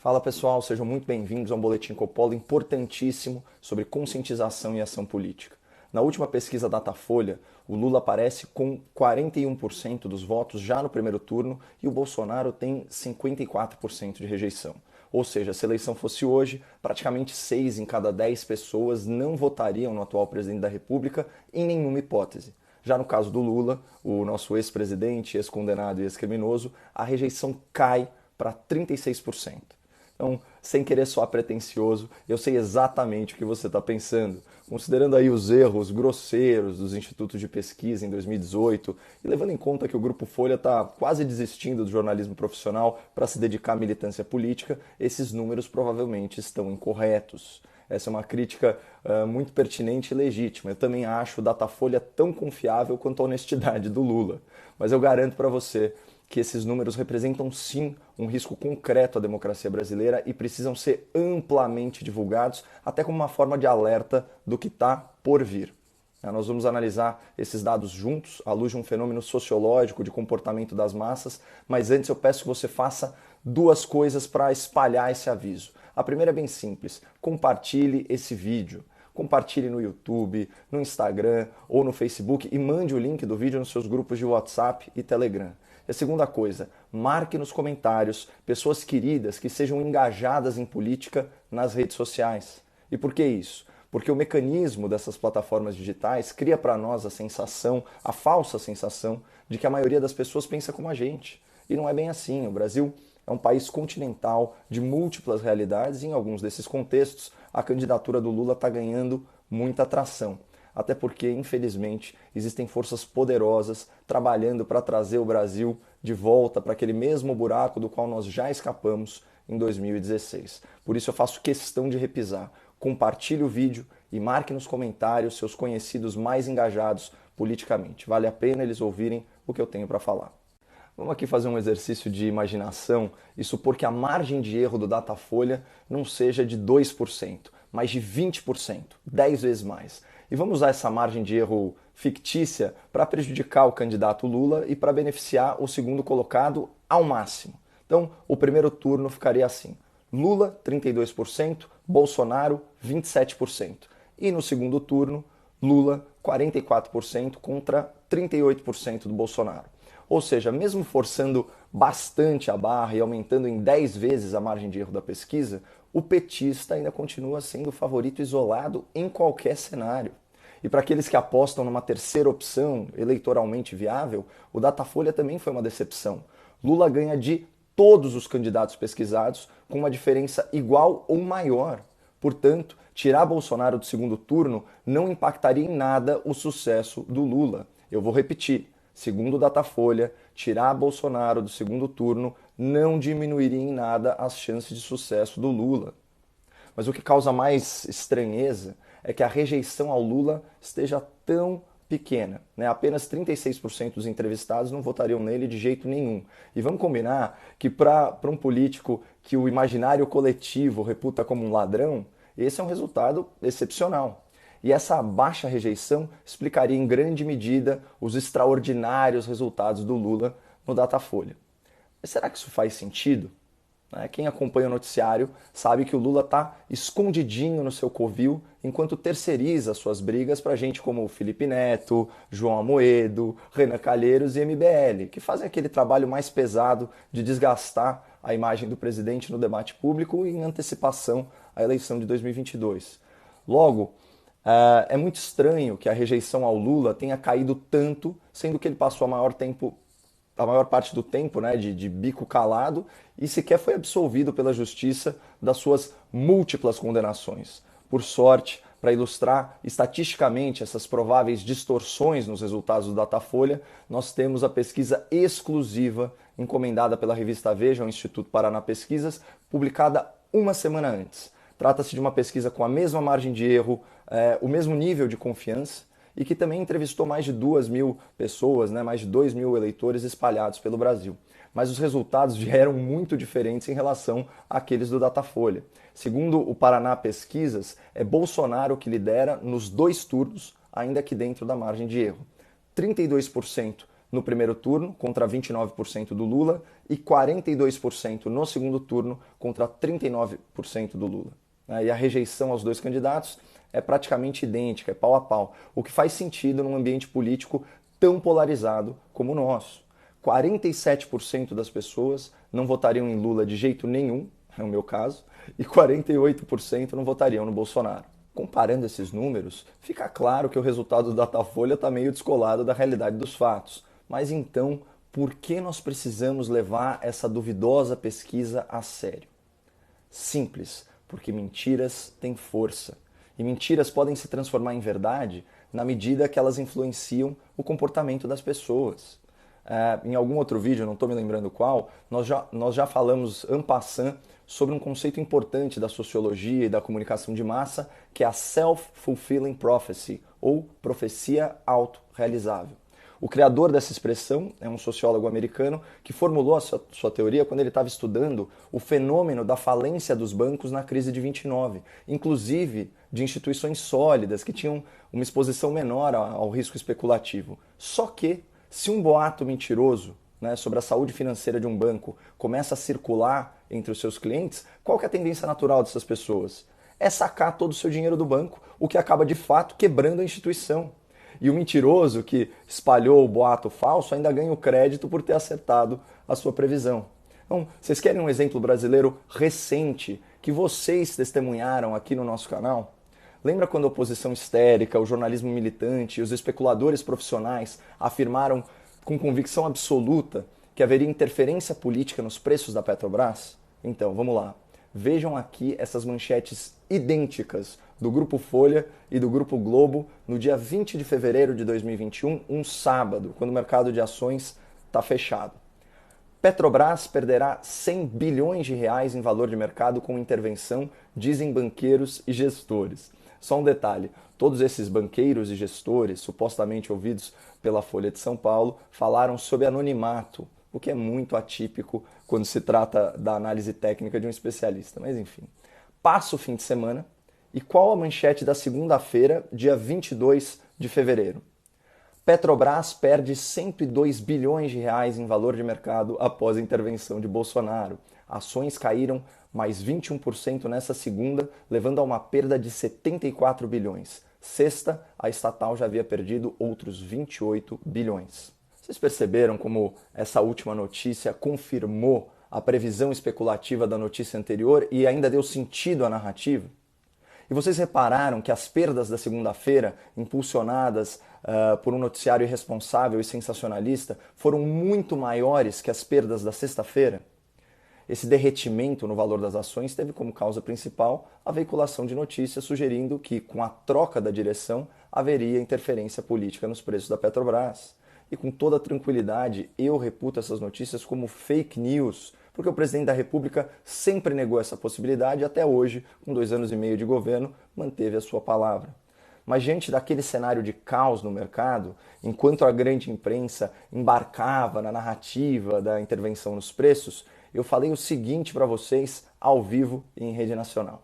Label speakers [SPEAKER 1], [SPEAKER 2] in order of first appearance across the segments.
[SPEAKER 1] Fala pessoal, sejam muito bem-vindos a um Boletim Coppola importantíssimo sobre conscientização e ação política. Na última pesquisa Datafolha, o Lula aparece com 41% dos votos já no primeiro turno e o Bolsonaro tem 54% de rejeição. Ou seja, se a eleição fosse hoje, praticamente 6 em cada 10 pessoas não votariam no atual presidente da República em nenhuma hipótese. Já no caso do Lula, o nosso ex-presidente, ex-condenado e ex-criminoso, a rejeição cai para 36%. Então, sem querer soar pretensioso, eu sei exatamente o que você está pensando. Considerando aí os erros grosseiros dos institutos de pesquisa em 2018 e levando em conta que o Grupo Folha está quase desistindo do jornalismo profissional para se dedicar à militância política, esses números provavelmente estão incorretos. Essa é uma crítica muito pertinente e legítima. Eu também acho o Datafolha tão confiável quanto a honestidade do Lula. Mas eu garanto para você que esses números representam sim um risco concreto à democracia brasileira e precisam ser amplamente divulgados, até como uma forma de alerta do que está por vir. Nós vamos analisar esses dados juntos, à luz de um fenômeno sociológico de comportamento das massas, mas antes eu peço que você faça duas coisas para espalhar esse aviso. A primeira é bem simples: compartilhe esse vídeo. Compartilhe no YouTube, no Instagram ou no Facebook e mande o link do vídeo nos seus grupos de WhatsApp e Telegram. E a segunda coisa, marque nos comentários pessoas queridas que sejam engajadas em política nas redes sociais. E por que isso? Porque o mecanismo dessas plataformas digitais cria para nós a sensação, a falsa sensação, de que a maioria das pessoas pensa como a gente. E não é bem assim. O Brasil é um país continental de múltiplas realidades e em alguns desses contextos a candidatura do Lula está ganhando muita atração. Até porque, infelizmente, existem forças poderosas trabalhando para trazer o Brasil de volta para aquele mesmo buraco do qual nós já escapamos em 2016. Por isso eu faço questão de repisar. Compartilhe o vídeo e marque nos comentários seus conhecidos mais engajados politicamente. Vale a pena eles ouvirem o que eu tenho para falar. Vamos aqui fazer um exercício de imaginação e supor que a margem de erro do Datafolha não seja de 2%, mas de 20%, 10 vezes mais. E vamos usar essa margem de erro fictícia para prejudicar o candidato Lula e para beneficiar o segundo colocado ao máximo. Então, o primeiro turno ficaria assim: Lula, 32%, Bolsonaro, 27%. E no segundo turno, Lula, 44% contra 38% do Bolsonaro. Ou seja, mesmo forçando bastante a barra e aumentando em 10 vezes a margem de erro da pesquisa, o petista ainda continua sendo o favorito isolado em qualquer cenário. E para aqueles que apostam numa terceira opção eleitoralmente viável, o Datafolha também foi uma decepção. Lula ganha de todos os candidatos pesquisados com uma diferença igual ou maior. Portanto, tirar Bolsonaro do segundo turno não impactaria em nada o sucesso do Lula. Eu vou repetir. Segundo o Datafolha, tirar Bolsonaro do segundo turno não diminuiria em nada as chances de sucesso do Lula. Mas o que causa mais estranheza é que a rejeição ao Lula esteja tão pequena. Apenas 36% dos entrevistados não votariam nele de jeito nenhum. E vamos combinar que para um político que o imaginário coletivo reputa como um ladrão, esse é um resultado excepcional. E essa baixa rejeição explicaria em grande medida os extraordinários resultados do Lula no Datafolha. Mas será que isso faz sentido? Quem acompanha o noticiário sabe que o Lula está escondidinho no seu covil enquanto terceiriza suas brigas para gente como Felipe Neto, João Amoedo, Renan Calheiros e MBL, que fazem aquele trabalho mais pesado de desgastar a imagem do presidente no debate público em antecipação à eleição de 2022. Logo, é muito estranho que a rejeição ao Lula tenha caído tanto, sendo que ele passou a maior parte do tempo de bico calado e sequer foi absolvido pela justiça das suas múltiplas condenações. Por sorte, para ilustrar estatisticamente essas prováveis distorções nos resultados do Datafolha, nós temos a pesquisa exclusiva encomendada pela revista Veja, ao Instituto Paraná Pesquisas, publicada uma semana antes. Trata-se de uma pesquisa com a mesma margem de erro, o mesmo nível de confiança e que também entrevistou mais de 2.000 pessoas, mais de 2.000 eleitores espalhados pelo Brasil. Mas os resultados vieram muito diferentes em relação àqueles do Datafolha. Segundo o Paraná Pesquisas, é Bolsonaro que lidera nos 2 turnos, ainda que dentro da margem de erro. 32% no primeiro turno contra 29% do Lula e 42% no segundo turno contra 39% do Lula. E a rejeição aos dois candidatos é praticamente idêntica, é pau a pau, o que faz sentido num ambiente político tão polarizado como o nosso. 47% das pessoas não votariam em Lula de jeito nenhum, é o meu caso, e 48% não votariam no Bolsonaro. Comparando esses números, fica claro que o resultado do Datafolha está meio descolado da realidade dos fatos. Mas então, por que nós precisamos levar essa duvidosa pesquisa a sério? Simples, porque mentiras têm força. E mentiras podem se transformar em verdade na medida que elas influenciam o comportamento das pessoas. Em algum outro vídeo, não estou me lembrando qual, nós já falamos en passant sobre um conceito importante da sociologia e da comunicação de massa, que é a self-fulfilling prophecy, ou profecia autorrealizável. O criador dessa expressão é um sociólogo americano que formulou a sua teoria quando ele estava estudando o fenômeno da falência dos bancos na crise de 29, inclusive de instituições sólidas que tinham uma exposição menor ao risco especulativo. Só que, se um boato mentiroso, sobre a saúde financeira de um banco começa a circular entre os seus clientes, qual que é a tendência natural dessas pessoas? É sacar todo o seu dinheiro do banco, o que acaba de fato quebrando a instituição. E o mentiroso que espalhou o boato falso ainda ganha o crédito por ter acertado a sua previsão. Então, vocês querem um exemplo brasileiro recente que vocês testemunharam aqui no nosso canal? Lembra quando a oposição histérica, o jornalismo militante e os especuladores profissionais afirmaram com convicção absoluta que haveria interferência política nos preços da Petrobras? Então, vamos lá. Vejam aqui essas manchetes idênticas do Grupo Folha e do Grupo Globo no dia 20 de fevereiro de 2021, um sábado, quando o mercado de ações está fechado. Petrobras perderá 100 bilhões de reais em valor de mercado com intervenção, dizem banqueiros e gestores. Só um detalhe, todos esses banqueiros e gestores, supostamente ouvidos pela Folha de São Paulo, falaram sob anonimato, o que é muito atípico quando se trata da análise técnica de um especialista. Mas enfim, passa o fim de semana e qual a manchete da segunda-feira, dia 22 de fevereiro? Petrobras perde 102 bilhões de reais em valor de mercado após a intervenção de Bolsonaro. Ações caíram mais 21% nessa segunda, levando a uma perda de 74 bilhões. Sexta, a estatal já havia perdido outros 28 bilhões. Vocês perceberam como essa última notícia confirmou a previsão especulativa da notícia anterior e ainda deu sentido à narrativa? E vocês repararam que as perdas da segunda-feira, impulsionadas por um noticiário irresponsável e sensacionalista, foram muito maiores que as perdas da sexta-feira? Esse derretimento no valor das ações teve como causa principal a veiculação de notícias sugerindo que, com a troca da direção, haveria interferência política nos preços da Petrobras. E com toda tranquilidade, eu reputo essas notícias como fake news, porque o presidente da República sempre negou essa possibilidade e até hoje, com 2 anos e meio de governo, manteve a sua palavra. Mas diante daquele cenário de caos no mercado, enquanto a grande imprensa embarcava na narrativa da intervenção nos preços, eu falei o seguinte para vocês ao vivo e em rede nacional.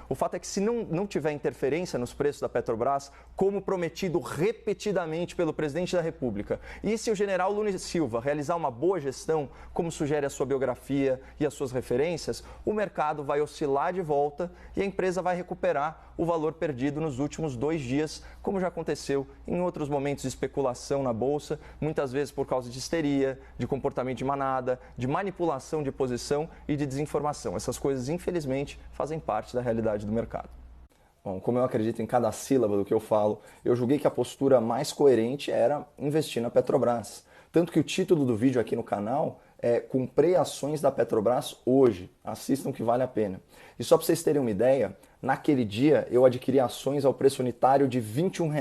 [SPEAKER 1] O fato é que se não tiver interferência nos preços da Petrobras, como prometido repetidamente pelo presidente da República, e se o general Lula Silva realizar uma boa gestão, como sugere a sua biografia e as suas referências, o mercado vai oscilar de volta e a empresa vai recuperar o valor perdido nos últimos 2 dias, como já aconteceu em outros momentos de especulação na Bolsa, muitas vezes por causa de histeria, de comportamento de manada, de manipulação de posição e de desinformação. Essas coisas, infelizmente, fazem parte da realidade do mercado. Bom, como eu acredito em cada sílaba do que eu falo, eu julguei que a postura mais coerente era investir na Petrobras. Tanto que o título do vídeo aqui no canal é Comprei ações da Petrobras hoje. Assistam que vale a pena. E só para vocês terem uma ideia, naquele dia eu adquiri ações ao preço unitário de R$ 21.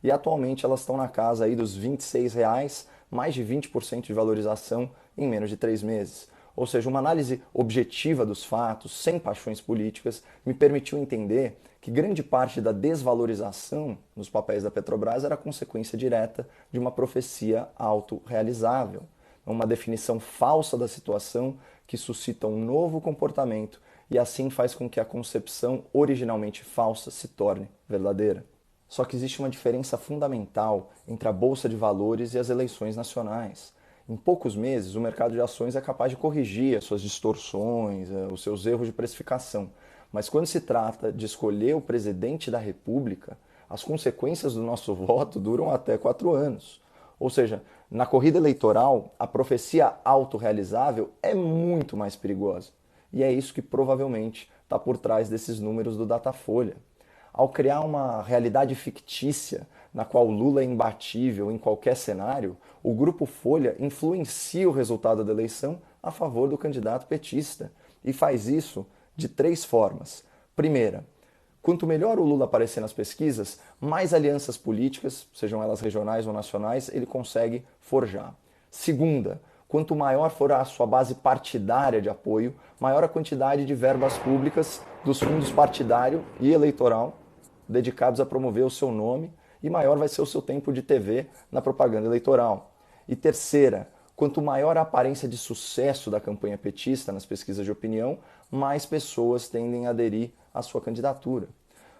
[SPEAKER 1] E atualmente elas estão na casa aí dos R$ 26, mais de 20% de valorização em menos de 3 meses. Ou seja, uma análise objetiva dos fatos, sem paixões políticas, me permitiu entender que grande parte da desvalorização nos papéis da Petrobras era consequência direta de uma profecia autorrealizável, uma definição falsa da situação que suscita um novo comportamento e assim faz com que a concepção originalmente falsa se torne verdadeira. Só que existe uma diferença fundamental entre a Bolsa de Valores e as eleições nacionais. Em poucos meses, o mercado de ações é capaz de corrigir as suas distorções, os seus erros de precificação. Mas quando se trata de escolher o presidente da República, as consequências do nosso voto duram até 4 anos. Ou seja, na corrida eleitoral, a profecia autorrealizável é muito mais perigosa. E é isso que provavelmente está por trás desses números do Datafolha. Ao criar uma realidade fictícia na qual Lula é imbatível em qualquer cenário, o Grupo Folha influencia o resultado da eleição a favor do candidato petista. E faz isso de 3 formas. Primeira, quanto melhor o Lula aparecer nas pesquisas, mais alianças políticas, sejam elas regionais ou nacionais, ele consegue forjar. Segunda, quanto maior for a sua base partidária de apoio, maior a quantidade de verbas públicas dos fundos partidário e eleitoral dedicados a promover o seu nome e maior vai ser o seu tempo de TV na propaganda eleitoral. E terceira, quanto maior a aparência de sucesso da campanha petista nas pesquisas de opinião, mais pessoas tendem a aderir à sua candidatura.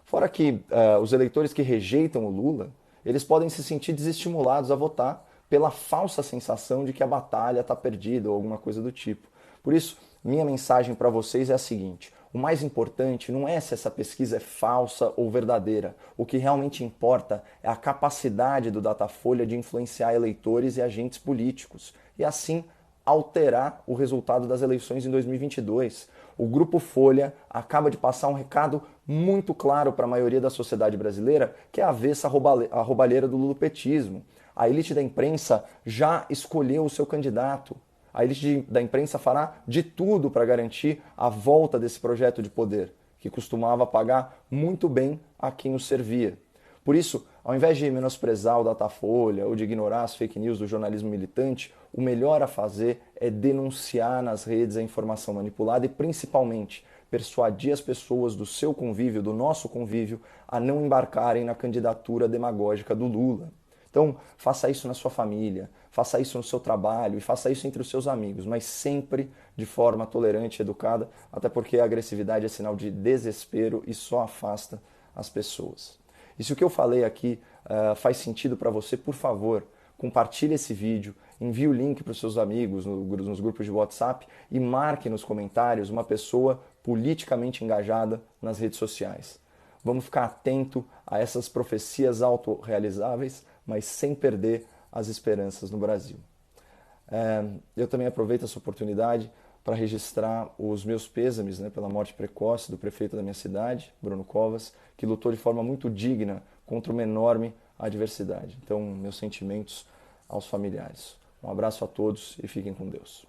[SPEAKER 1] Fora que os eleitores que rejeitam o Lula, eles podem se sentir desestimulados a votar pela falsa sensação de que a batalha está perdida ou alguma coisa do tipo. Por isso, minha mensagem para vocês é a seguinte: o mais importante não é se essa pesquisa é falsa ou verdadeira. O que realmente importa é a capacidade do Datafolha de influenciar eleitores e agentes políticos e assim alterar o resultado das eleições em 2022. O Grupo Folha acaba de passar um recado muito claro para a maioria da sociedade brasileira, que é avessa à roubalheira do lulopetismo. A elite da imprensa já escolheu o seu candidato. A elite da imprensa fará de tudo para garantir a volta desse projeto de poder, que costumava pagar muito bem a quem o servia. Por isso, ao invés de menosprezar o Datafolha ou de ignorar as fake news do jornalismo militante, o melhor a fazer é denunciar nas redes a informação manipulada e, principalmente, persuadir as pessoas do seu convívio, do nosso convívio, a não embarcarem na candidatura demagógica do Lula. Então, faça isso na sua família, faça isso no seu trabalho e faça isso entre os seus amigos, mas sempre de forma tolerante e educada, até porque a agressividade é sinal de desespero e só afasta as pessoas. E se o que eu falei aqui faz sentido para você, por favor, compartilhe esse vídeo, envie o link para os seus amigos nos grupos de WhatsApp e marque nos comentários uma pessoa politicamente engajada nas redes sociais. Vamos ficar atento a essas profecias autorrealizáveis, mas sem perder as esperanças no Brasil. Eu também aproveito essa oportunidade para registrar os meus pêsames pela morte precoce do prefeito da minha cidade, Bruno Covas, que lutou de forma muito digna contra uma enorme adversidade. Então, meus sentimentos aos familiares. Um abraço a todos e fiquem com Deus.